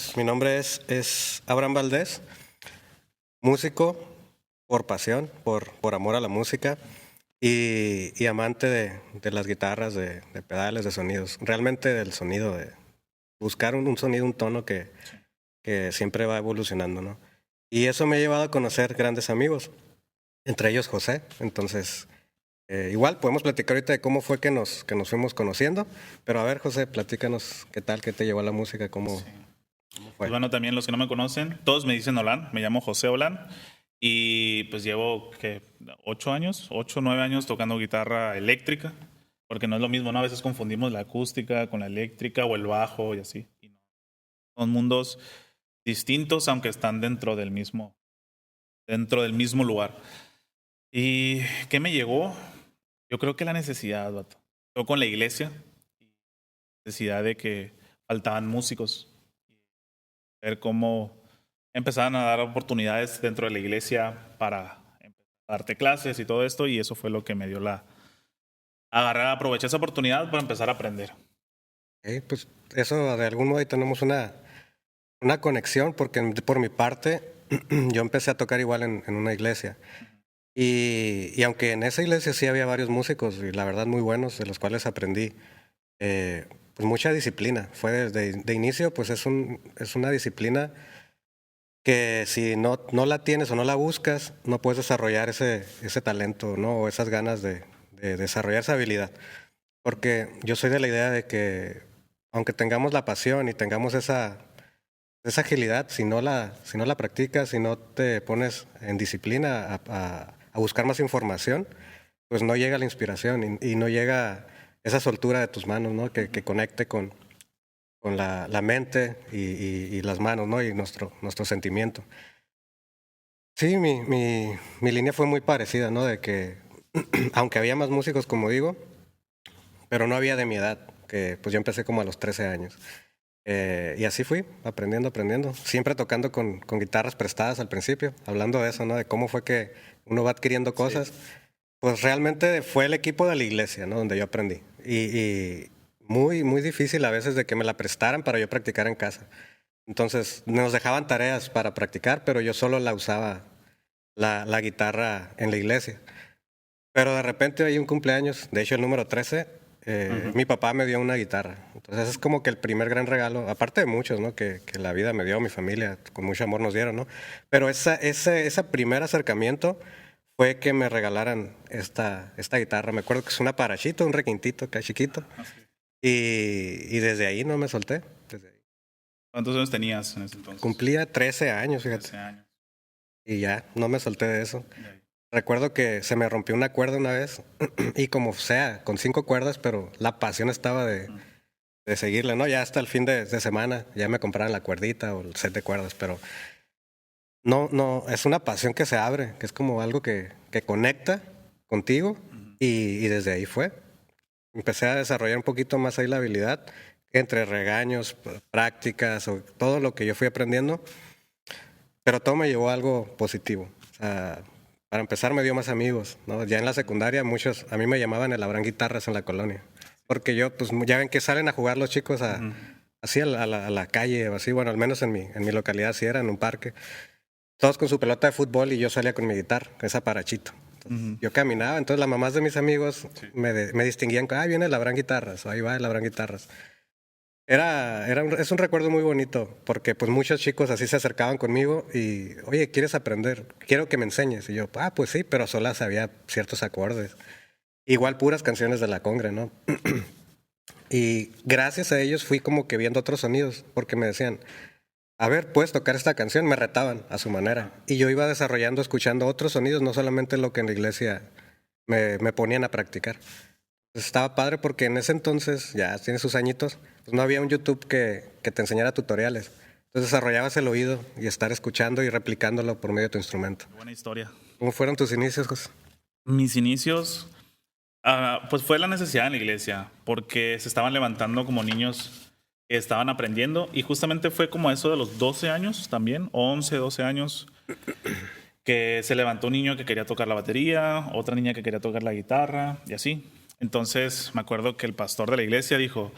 pues mi nombre es Abraham Valdés, músico por pasión, por amor a la música y amante de las guitarras, de pedales, de sonidos. Realmente del sonido, de buscar un sonido, un tono que siempre va evolucionando, ¿no? Y eso me ha llevado a conocer grandes amigos, entre ellos José. Entonces, igual podemos platicar ahorita de cómo fue que nos fuimos conociendo, pero a ver, José, platícanos qué tal, qué te llevó a la música, cómo Pues fue. bueno, también los que no me conocen, todos me dicen Olan, me llamo José Olan y pues llevo, ¿qué? 8 años, 9 años tocando guitarra eléctrica, porque no es lo mismo, ¿no? A veces confundimos la acústica con la eléctrica o el bajo y así. Y no, son mundos distintos, aunque están dentro del mismo lugar. ¿Y qué me llegó? Yo creo que la necesidad, vato. Yo con la iglesia, necesidad de que faltaban músicos, ver cómo empezaban a dar oportunidades dentro de la iglesia para empezar a darte clases y todo esto, y eso fue lo que me dio aproveché esa oportunidad para empezar a aprender. Pues eso de algún modo ahí tenemos una conexión, porque por mi parte yo empecé a tocar igual en una iglesia. Y aunque en esa iglesia sí había varios músicos, y la verdad muy buenos, de los cuales aprendí, pues mucha disciplina. Fue desde de inicio, pues es una disciplina que si no la tienes o no la buscas, no puedes desarrollar ese talento, ¿no? O esas ganas de desarrollar esa habilidad. Porque yo soy de la idea de que aunque tengamos la pasión y tengamos esa agilidad, si no la practicas, si no te pones en disciplina a buscar más información, pues no llega la inspiración y no llega esa soltura de tus manos, ¿no? Que conecte con la mente y las manos, ¿no? Y nuestro sentimiento. Sí, mi línea fue muy parecida, ¿no? De que, aunque había más músicos, como digo, pero no había de mi edad, que pues yo empecé como a los 13 años. Y así fui, aprendiendo. Siempre tocando con guitarras prestadas al principio, hablando de eso, ¿no? De cómo fue que uno va adquiriendo cosas. Pues realmente fue el equipo de la iglesia, ¿no? Donde yo aprendí. Y muy, muy difícil a veces de que me la prestaran para yo practicar en casa. Entonces nos dejaban tareas para practicar, pero yo solo la usaba la guitarra en la iglesia. Pero de repente hay un cumpleaños, de hecho el número 13, mi papá me dio una guitarra. Entonces es como que el primer gran regalo, aparte de muchos, ¿no? Que la vida me dio, mi familia, con mucho amor nos dieron, ¿no? Pero ese primer acercamiento fue que me regalaran esta guitarra. Me acuerdo que es una Parachito, un requintito acá chiquito. Y desde ahí no me solté. Desde ahí. ¿Cuántos años tenías en ese entonces? Cumplía 13 años, fíjate. 13 años. Y ya, no me solté de eso. De ahí. Recuerdo que se me rompió una cuerda una vez, y como sea, con 5 cuerdas, pero la pasión estaba de seguirle, ¿no? Ya hasta el fin de semana ya me compraron la cuerdita o el set de cuerdas, pero no, es una pasión que se abre, que es como algo que conecta contigo, y desde ahí fue. Empecé a desarrollar un poquito más ahí la habilidad, entre regaños, prácticas, o todo lo que yo fui aprendiendo, pero todo me llevó a algo positivo. O sea, para empezar me dio más amigos, ¿no? Ya en la secundaria muchos, a mí me llamaban el Abraham Guitarras en la colonia, porque yo, pues ya ven que salen a jugar los chicos así a la calle o así, bueno, al menos en mi localidad así era, en un parque, todos con su pelota de fútbol y yo salía con mi guitarra, con esa Parachito. Yo caminaba, entonces las mamás de mis amigos me distinguían, viene el Abraham Guitarras, o ahí va el Abraham Guitarras. Es un recuerdo muy bonito, porque pues muchos chicos así se acercaban conmigo y, oye, ¿quieres aprender? Quiero que me enseñes. Y yo, pues sí, pero solo sabía ciertos acordes. Igual puras canciones de la Congre, ¿no? Y gracias a ellos fui como que viendo otros sonidos, porque me decían, a ver, ¿puedes tocar esta canción? Me retaban a su manera. Y yo iba desarrollando, escuchando otros sonidos, no solamente lo que en la iglesia me ponían a practicar. Estaba padre porque en ese entonces, ya tiene sus añitos, pues no había un YouTube que te enseñara tutoriales. Entonces desarrollabas el oído y estar escuchando y replicándolo por medio de tu instrumento. Buena historia. ¿Cómo fueron tus inicios, José? Mis inicios, pues fue la necesidad en la iglesia, porque se estaban levantando como niños que estaban aprendiendo, y justamente fue como eso de los 12 años también, 11, 12 años, que se levantó un niño que quería tocar la batería, otra niña que quería tocar la guitarra, y así. Entonces me acuerdo que el pastor de la iglesia dijo,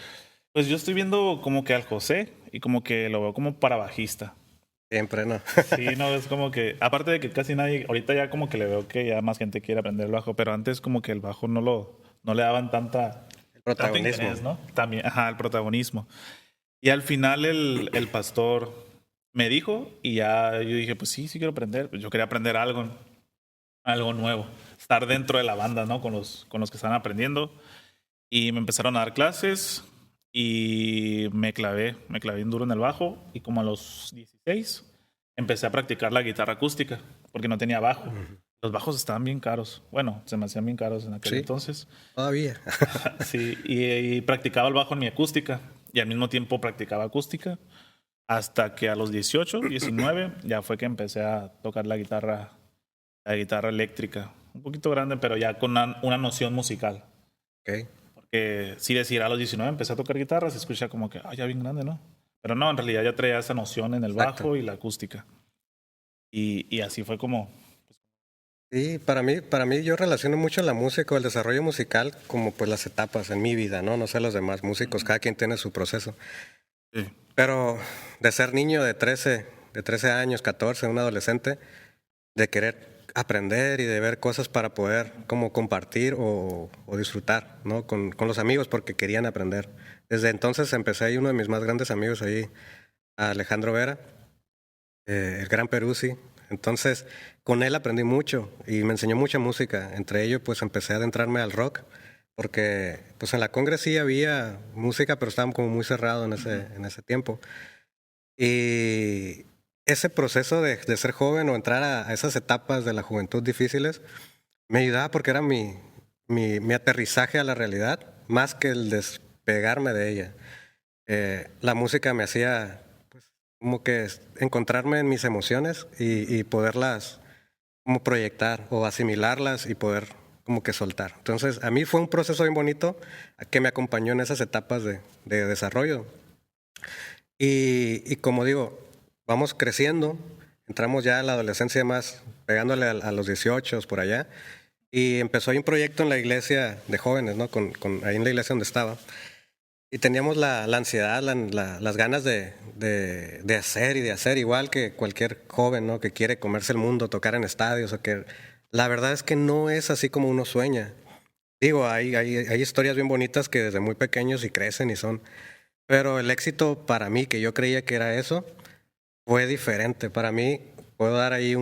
Pues yo estoy viendo como que al José y como que lo veo como para bajista. Siempre, ¿no? Sí, no, es como que, aparte de que casi nadie, ahorita ya como que le veo que ya más gente quiere aprender el bajo, pero antes como que el bajo no le daban El tanto protagonismo. interés, ¿no? También, ajá, el protagonismo. Y al final el pastor me dijo y ya yo dije, pues sí, sí quiero aprender. Pues yo quería aprender algo nuevo, estar dentro de la banda, ¿no? Con los que estaban aprendiendo. Y me empezaron a dar clases y me clavé bien duro en el bajo y como a los 16 empecé a practicar la guitarra acústica porque no tenía bajo. Los bajos estaban bien caros. Bueno, se me hacían bien caros en aquel Sí, entonces. todavía. Sí, y practicaba el bajo en mi acústica y al mismo tiempo practicaba acústica hasta que a los 18, 19 ya fue que empecé a tocar la guitarra eléctrica. Un poquito grande, pero ya con una noción musical. Ok. Porque sí decir a los 19 empecé a tocar guitarra, se escucha como que, ya bien grande, ¿no? Pero no, en realidad ya traía esa noción en el Exacto. bajo y la acústica. Y así fue como... Sí, para mí yo relaciono mucho la música o el desarrollo musical como pues las etapas en mi vida, ¿no? No sé los demás músicos, cada quien tiene su proceso. Sí. Pero de ser niño de 13 años, 14, un adolescente, de querer aprender y de ver cosas para poder como compartir o disfrutar, ¿no? Con los amigos porque querían aprender. Desde entonces empecé ahí uno de mis más grandes amigos ahí, Alejandro Vera, el gran Peruzzi. Entonces, con él aprendí mucho y me enseñó mucha música. Entre ellos, pues empecé a adentrarme al rock, porque pues en la Congre sí había música, pero estaba como muy cerrado en ese tiempo. Y ese proceso de ser joven o entrar a esas etapas de la juventud difíciles me ayudaba porque era mi aterrizaje a la realidad, más que el despegarme de ella. La música me hacía como que encontrarme en mis emociones y poderlas como proyectar o asimilarlas y poder como que soltar. Entonces, a mí fue un proceso bien bonito que me acompañó en esas etapas de desarrollo. Y como digo, vamos creciendo, entramos ya a la adolescencia más, pegándole a los 18 por allá, y empezó ahí un proyecto en la iglesia de jóvenes, ¿no? Ahí en la iglesia donde estaba. Y teníamos la ansiedad, las ganas de hacer y de hacer, igual que cualquier joven, ¿no? Que quiere comerse el mundo, tocar en estadios, o que la verdad es que no es así como uno sueña. Digo, hay historias bien bonitas que desde muy pequeños y crecen y son. Pero el éxito para mí, que yo creía que era eso, fue diferente. Para mí, puedo dar ahí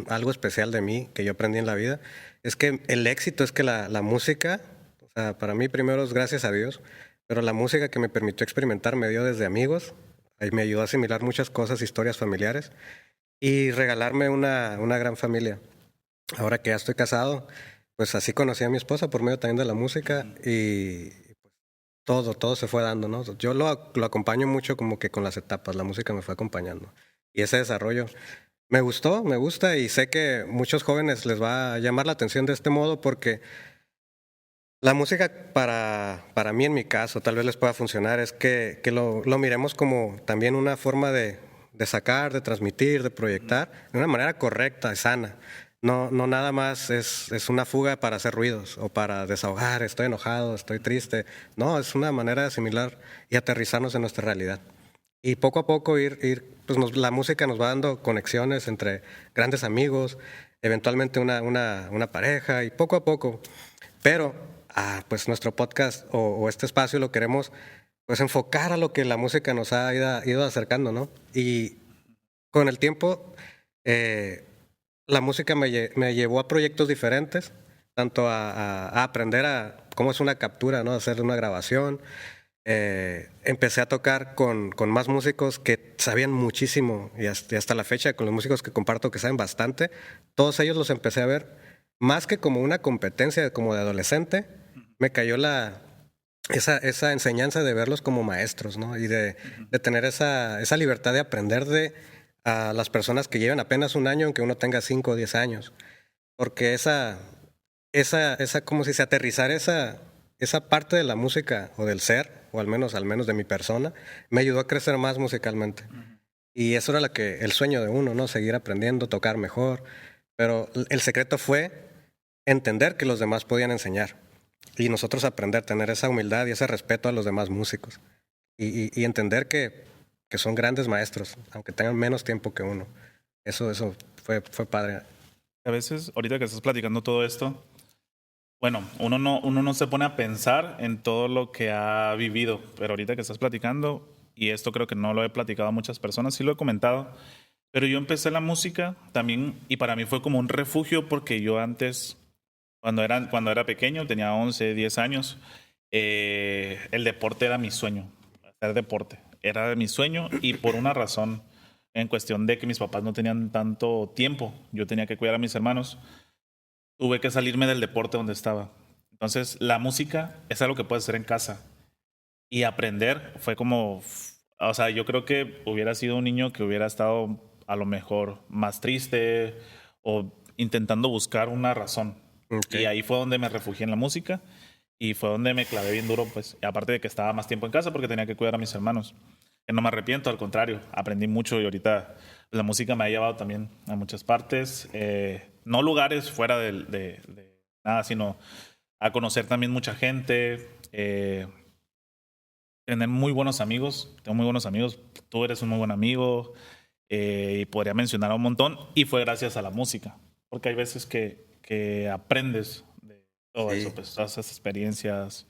algo especial de mí que yo aprendí en la vida. Es que el éxito es que la música, o sea, para mí primero es gracias a Dios, pero la música que me permitió experimentar me dio desde amigos, ahí me ayudó a asimilar muchas cosas, historias familiares y regalarme una gran familia. Ahora que ya estoy casado, pues así conocí a mi esposa por medio también de la música y todo se fue dando, ¿no? Yo lo acompaño mucho como que con las etapas, la música me fue acompañando. Y ese desarrollo me gusta y sé que muchos jóvenes les va a llamar la atención de este modo porque la música para mí en mi caso tal vez les pueda funcionar, es que lo miremos como también una forma de sacar, de transmitir, de proyectar de una manera correcta y sana. No nada más es una fuga para hacer ruidos o para desahogar, estoy enojado, estoy triste. No, es una manera de asimilar y aterrizarnos en nuestra realidad. Y poco a poco pues la música nos va dando conexiones entre grandes amigos, eventualmente una pareja y poco a poco. Pero pues nuestro podcast o este espacio lo queremos pues enfocar a lo que la música nos ha ido acercando, ¿no? Y con el tiempo la música me llevó a proyectos diferentes, tanto a aprender a cómo es una captura, ¿no? Hacer una grabación. Empecé a tocar con más músicos que sabían muchísimo y hasta la fecha con los músicos que comparto que saben bastante, todos ellos los empecé a ver más que como una competencia como de adolescente, me cayó esa enseñanza de verlos como maestros, ¿no? Y de tener esa libertad de aprender de a las personas que llevan apenas un año, aunque uno tenga 5 o 10 años. Porque como si se aterrizara esa parte de la música o del ser, o al menos de mi persona, me ayudó a crecer más musicalmente. Y eso era el sueño de uno, ¿no? Seguir aprendiendo, tocar mejor. Pero el secreto fue entender que los demás podían enseñar. Y nosotros aprender, tener esa humildad y ese respeto a los demás músicos. y entender que son grandes maestros, aunque tengan menos tiempo que uno. Eso fue padre. A veces, ahorita que estás platicando todo esto, bueno, uno no se pone a pensar en todo lo que ha vivido, pero ahorita que estás platicando, y esto creo que no lo he platicado a muchas personas, sí lo he comentado, pero yo empecé la música también y para mí fue como un refugio porque yo antes, cuando era pequeño, tenía 11, 10 años, el deporte era mi sueño, hacer deporte. Era mi sueño y por una razón, en cuestión de que mis papás no tenían tanto tiempo, yo tenía que cuidar a mis hermanos, tuve que salirme del deporte donde estaba. Entonces, la música es algo que puedes hacer en casa. Y aprender fue como, o sea, yo creo que hubiera sido un niño que hubiera estado a lo mejor más triste o intentando buscar una razón. Okay. Y ahí fue donde me refugié en la música y fue donde me clavé bien duro, pues, y aparte de que estaba más tiempo en casa porque tenía que cuidar a mis hermanos. Que no me arrepiento, al contrario, aprendí mucho y ahorita la música me ha llevado también a muchas partes, no lugares fuera de nada, sino a conocer también mucha gente, tener muy buenos amigos, tengo muy buenos amigos, tú eres un muy buen amigo, y podría mencionar a un montón, y fue gracias a la música, porque hay veces que aprendes de todo eso, pues todas esas experiencias.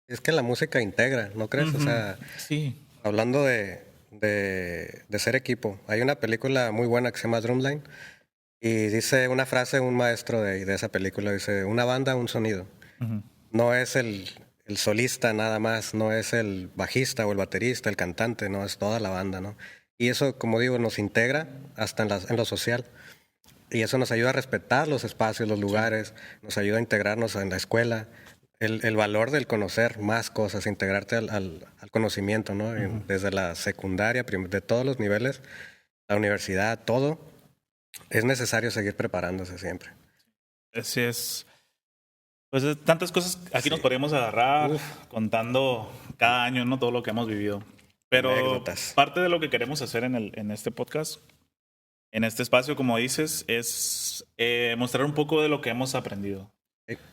Es que la música integra, ¿no crees? O sea, sí. Hablando de ser equipo, hay una película muy buena que se llama Drumline y dice una frase un maestro de esa película, dice, una banda, un sonido. No es el solista nada más, no es el bajista o el baterista, el cantante, no, es toda la banda, ¿no? Y eso, como digo, nos integra hasta en lo social. Y eso nos ayuda a respetar los espacios, los lugares, nos ayuda a integrarnos en la escuela. El valor del conocer más cosas, integrarte al conocimiento, ¿no? Desde la secundaria, de todos los niveles, la universidad, todo, es necesario seguir preparándose siempre. Así es. Pues tantas cosas aquí nos podríamos agarrar contando cada año, ¿no? Todo lo que hemos vivido. Pero anécdotas. Parte de lo que queremos hacer en este podcast, en este espacio, como dices, es mostrar un poco de lo que hemos aprendido.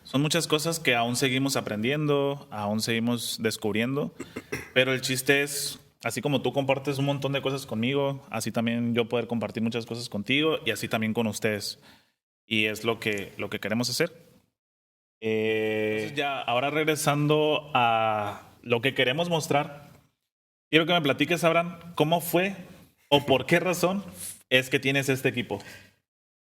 Son muchas cosas que aún seguimos aprendiendo, aún seguimos descubriendo, pero el chiste es, así como tú compartes un montón de cosas conmigo, así también yo poder compartir muchas cosas contigo y así también con ustedes. Y es lo que queremos hacer. Entonces ya, ahora regresando a lo que queremos mostrar, quiero que me platiques, Abraham, cómo fue o por qué razón es que tienes este equipo.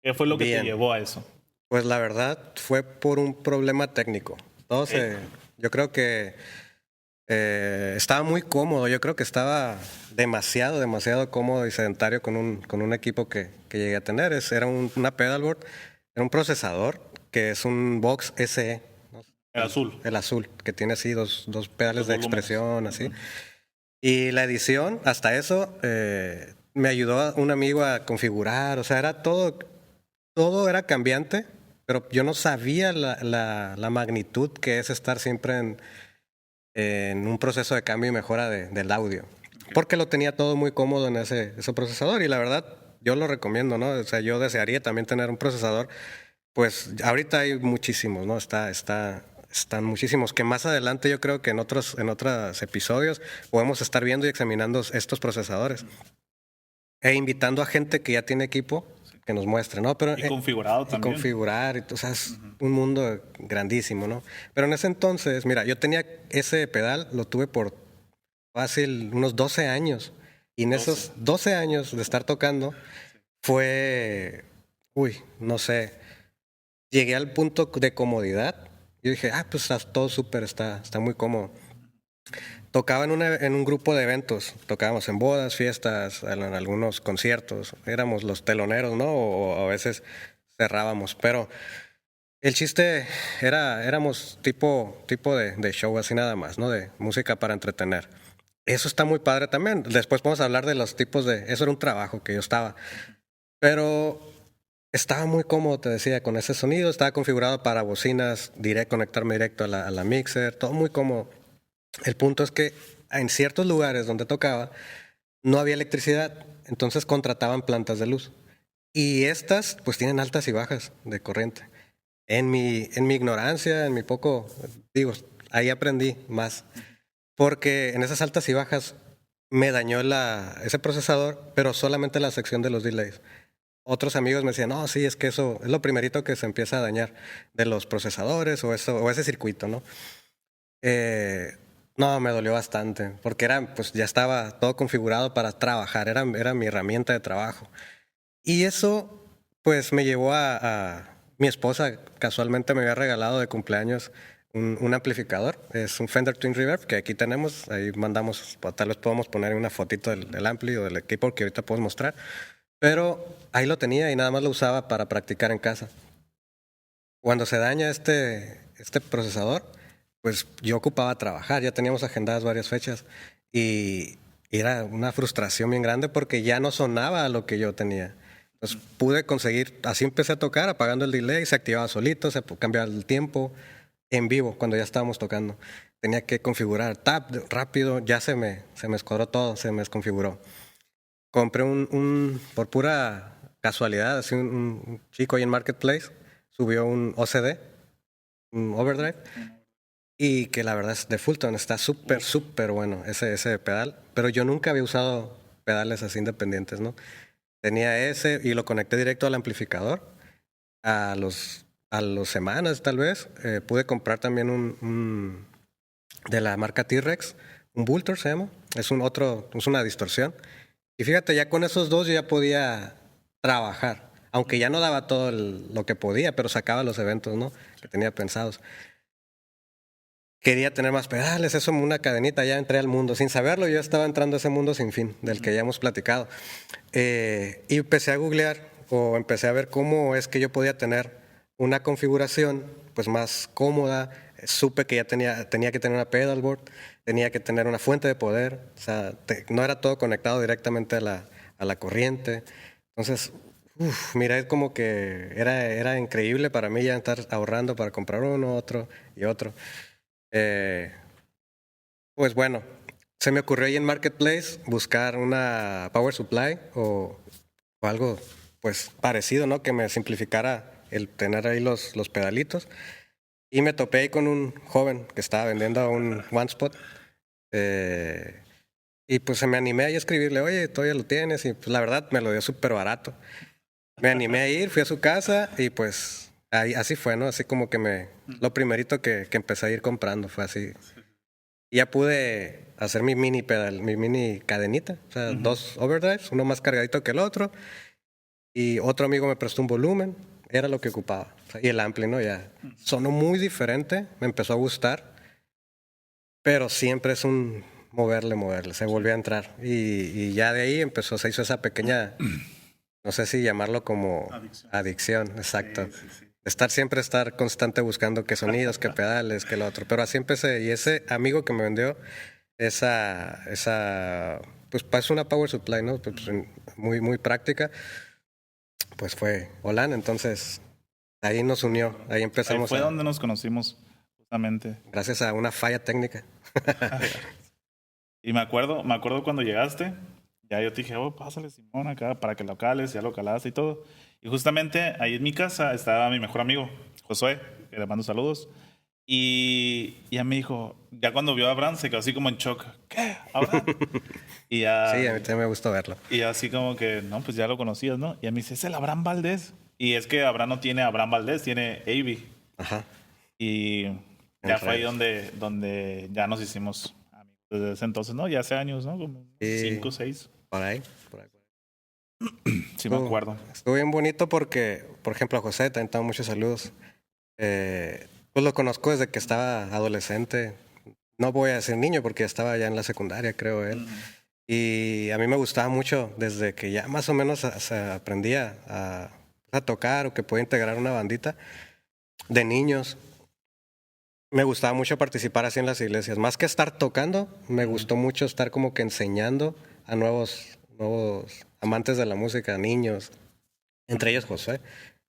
¿Qué fue lo que te llevó a eso? Pues la verdad fue por un problema técnico. Yo creo que estaba muy cómodo. Yo creo que estaba demasiado cómodo y sedentario con un equipo que llegué a tener. Era una pedalboard, era un procesador que es un Vox SE. ¿No? El azul, que tiene así dos pedales de expresión, así. Y la edición, hasta eso, me ayudó un amigo a configurar. O sea, era todo era cambiante. Pero yo no sabía la magnitud que es estar siempre en un proceso de cambio y mejora del audio. Porque lo tenía todo muy cómodo en ese procesador y la verdad yo lo recomiendo, ¿no? O sea, yo desearía también tener un procesador. Pues ahorita hay muchísimos, ¿no? Están muchísimos que más adelante yo creo que en otros episodios podemos estar viendo y examinando estos procesadores. E invitando a gente que ya tiene equipo que nos muestre, ¿no? Pero, y configurado también. Configurar, o sea, es un mundo grandísimo, ¿no? Pero en ese entonces, mira, yo tenía ese pedal, lo tuve por fácil unos 12 años. Y en esos 12 años de estar tocando fue, no sé, llegué al punto de comodidad. Yo dije, pues todo súper, está muy cómodo. Tocaba en un grupo de eventos, tocábamos en bodas, fiestas, en algunos conciertos, éramos los teloneros, ¿no? O a veces cerrábamos, pero el chiste éramos tipo de show así nada más, ¿no? De música para entretener. Eso está muy padre también. Después podemos hablar de los tipos eso era un trabajo que yo estaba, pero estaba muy cómodo, te decía, con ese sonido, estaba configurado para bocinas, conectarme directo a la mixer, todo muy cómodo. El punto es que en ciertos lugares donde tocaba no había electricidad, entonces contrataban plantas de luz. Y estas pues tienen altas y bajas de corriente. En mi ignorancia, en mi poco, ahí aprendí más. porque en esas altas y bajas me dañó ese procesador, pero solamente la sección de los delays. Otros amigos me decían, no, sí, es que eso es lo primerito que se empieza a dañar de los procesadores o ese circuito, ¿no? No, me dolió bastante, porque pues ya estaba todo configurado para trabajar, era mi herramienta de trabajo. Y eso, pues, me llevó a mi esposa casualmente me había regalado de cumpleaños un amplificador. Es un Fender Twin Reverb que aquí tenemos. Ahí mandamos, tal vez podamos poner una fotito del ampli o del equipo que ahorita podemos mostrar. Pero ahí lo tenía y nada más lo usaba para practicar en casa. Cuando se daña este procesador, pues yo ocupaba trabajar. Ya teníamos agendadas varias fechas y era una frustración bien grande porque ya no sonaba a lo que yo tenía. Entonces pude conseguir, así empecé a tocar, apagando el delay, se activaba solito, se cambiaba el tiempo en vivo cuando ya estábamos tocando. Tenía que configurar tap rápido, ya se me escuadró todo, se me desconfiguró. Compré por pura casualidad, así un chico ahí en Marketplace subió un OCD, un Overdrive, y que la verdad es de Fulton, está súper, súper bueno ese pedal, pero yo nunca había usado pedales así independientes, ¿no? Tenía ese y lo conecté directo al amplificador. A las semanas, tal vez, pude comprar también un de la marca T-Rex, un Vulture se llama. Es una distorsión. Y fíjate, ya con esos dos yo ya podía trabajar. Aunque ya no daba todo lo que podía, pero sacaba los eventos, ¿no? Que tenía pensados. Quería tener más pedales, eso una cadenita, ya entré al mundo. Sin saberlo, yo estaba entrando a ese mundo sin fin, del que ya hemos platicado. Y empecé a googlear o empecé a ver cómo es que yo podía tener una configuración pues más cómoda. Supe que ya tenía que tener una pedalboard, tenía que tener una fuente de poder. O sea, no era todo conectado directamente a la corriente. Entonces, mira, es como que era increíble para mí ya estar ahorrando para comprar uno, otro y otro. Pues bueno, se me ocurrió ahí en Marketplace buscar una power supply o algo pues parecido, ¿no? Que me simplificara el tener ahí los pedalitos. Y me topé ahí con un joven que estaba vendiendo un One Spot. Y pues se me animé ahí a escribirle, oye, todavía lo tienes. Y pues la verdad me lo dio súper barato. Me animé a ir, fui a su casa y pues así fue, ¿no? Así como que lo primerito que empecé a ir comprando fue así. Y ya pude hacer mi mini pedal, mi mini cadenita. O sea, dos overdrives, uno más cargadito que el otro. Y otro amigo me prestó un volumen, era lo que ocupaba. O sea, y el ampli, ¿no? Ya sonó muy diferente, me empezó a gustar. Pero siempre es un moverle, se volvió a entrar. Y ya de ahí se hizo esa pequeña, no sé si llamarlo como adicción, exacto. Sí. Estar constante buscando qué sonidos, qué pedales, qué lo otro. Pero así empecé. Y ese amigo que me vendió esa pues es una power supply, ¿no? Pues, muy, muy práctica. Pues fue Olan, entonces ahí nos unió, ahí empezamos. Ahí fue donde nos conocimos, justamente. Gracias a una falla técnica. Y me acuerdo cuando llegaste, ya yo te dije, oh, pásale Simón acá para que lo cales, ya lo calaste y todo. Y justamente ahí en mi casa estaba mi mejor amigo, Josué, que le mando saludos. Y ya me dijo, ya cuando vio a Abraham se quedó así como en shock. ¿Qué? ¿Abraham? Y ya, sí, a mí también me gustó verlo. Y así como que, no, pues ya lo conocías, ¿no? Y a mí dice, es el Abraham Valdés. Y es que Abraham no tiene Abraham Valdés, tiene Avi. Ajá. Y ya fue ahí donde ya nos hicimos amigos desde ese entonces, ¿no? Ya hace años, ¿no? Como 5 o 6. Por ahí. Sí, me acuerdo. Estuvo bien bonito porque, por ejemplo, a José también tengo muchos saludos. Pues lo conozco desde que estaba adolescente. No voy a decir niño porque estaba ya en la secundaria, creo él. Y a mí me gustaba mucho desde que ya más o menos se aprendía a tocar o que podía integrar una bandita de niños. Me gustaba mucho participar así en las iglesias. Más que estar tocando, me gustó mucho estar como que enseñando a nuevos amantes de la música, niños. Entre ellos José.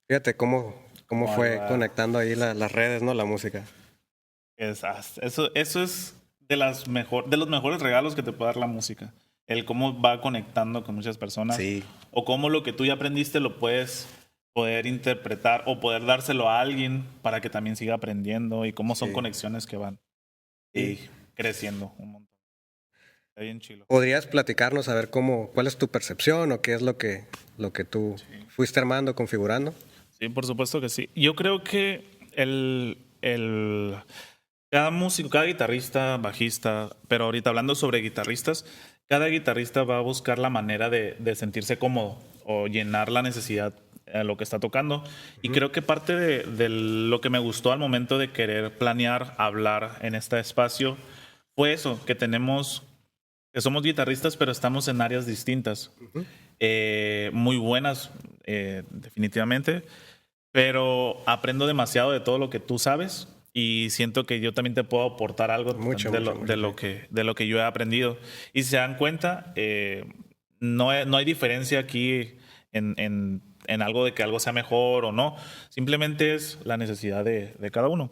Fíjate cómo fue conectando ahí las redes, ¿no? La música. Eso es de los mejores regalos que te puede dar la música. El cómo va conectando con muchas personas. Sí. O cómo lo que tú ya aprendiste lo puedes poder interpretar o poder dárselo a alguien para que también siga aprendiendo y cómo son conexiones que van. Sí. creciendo un montón. Está bien chilo. ¿Podrías platicarnos a ver cuál es tu percepción o qué es lo que tú fuiste armando, configurando? Sí, por supuesto que sí. Yo creo que cada músico, cada guitarrista, bajista, pero ahorita hablando sobre guitarristas, cada guitarrista va a buscar la manera de sentirse cómodo o llenar la necesidad a lo que está tocando. Y creo que parte de lo que me gustó al momento de querer planear, hablar en este espacio, fue eso, que somos guitarristas, pero estamos en áreas distintas. Muy buenas, definitivamente, pero aprendo demasiado de todo lo que tú sabes y siento que yo también te puedo aportar algo de lo que yo he aprendido. Y si se dan cuenta, no hay diferencia aquí en algo de que algo sea mejor o no. Simplemente es la necesidad de cada uno.